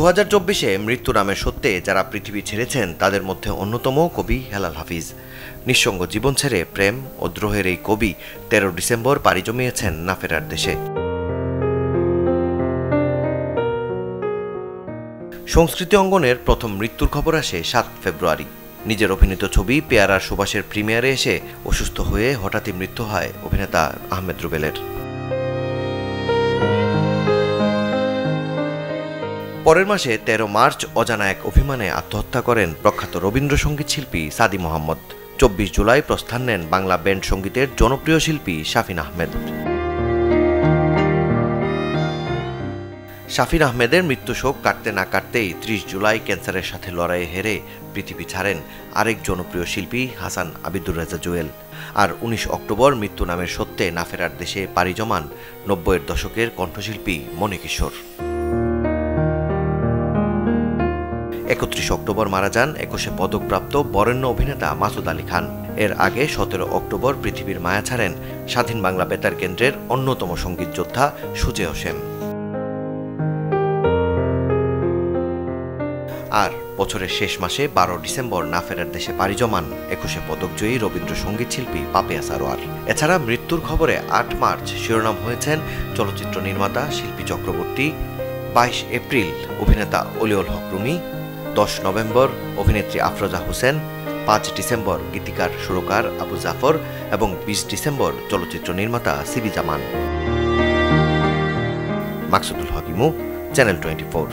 2024-এ মৃত্যু নামের সত্যে যারা পৃথিবী ছেড়েছেন তাদের মধ্যে অন্যতম কবি হেলাল হাফিজ। নিঃসঙ্গ জীবন ছেড়ে প্রেম ও দ্রোহের এই কবি 13 ডিসেম্বর পাড়ি জমিয়েছেন না ফেরার দেশে। সংস্কৃতি অঙ্গনের প্রথম মৃত্যুর খবর আসে 7 ফেব্রুয়ারি। নিজের অভিনীত ছবি পেয়ারার সুবাসের প্রিমিয়ারে এসে অসুস্থ হয়ে হঠাৎই মৃত্যু হয় অভিনেতা আহমেদ রুবেলের। পরের মাসে 13 মার্চ অজানা এক অভিমানে আত্মহত্যা করেন প্রখ্যাত রবীন্দ্রসঙ্গীত শিল্পী সাদি মোহাম্মদ। 24 জুলাই প্রস্থান নেন বাংলা ব্যান্ড সঙ্গীতের জনপ্রিয় শিল্পী শাফিন আহমেদ। শাফিন আহমেদের মৃত্যু শোক কাটতে না কাটতেই 30 জুলাই ক্যান্সারের সাথে লড়াইয়ে হেরে পৃথিবী ছাড়েন আরেক জনপ্রিয় শিল্পী হাসান আবিদুর রাজা জুয়েল। আর 19 অক্টোবর মৃত্যু নামের সত্যে না ফেরার দেশে পাড়ি জমান 90-এর দশকের কণ্ঠশিল্পী মণিকিশোর। 31 অক্টোবর মারা যান 21-এ পদকপ্রাপ্ত বরেণ্য অভিনেতা মাসুদ আলী খান। এর আগে 17 অক্টোবর পৃথিবীর মায়া ছাড়েন স্বাধীন বাংলা বেতার কেন্দ্রের অন্যতম সঙ্গীত যোদ্ধা সুজেয় সেন। আর বছরের শেষ মাসে 12 ডিসেম্বর না ফেরার দেশে পাড়ি জমান 21-এ পদকজয়ী রবীন্দ্রসঙ্গীত শিল্পী পাপিয়া সারোয়ার। এছাড়া মৃত্যুর খবরে 8 মার্চ শিরোনাম হয়েছেন চলচ্চিত্র নির্মাতা শিল্পী চক্রবর্তী, 22 এপ্রিল অভিনেতা অলিউল হক রুমি, 10 নভেম্বর অভিনেত্রী আফরোজা হোসেন, 5 ডিসেম্বর গীতিকার সুরকার আবু জাফর এবং 20 ডিসেম্বর চলচ্চিত্র নির্মাতা সিবি জামান। মাকসুদুল হক ইমু, চ্যানেল 24।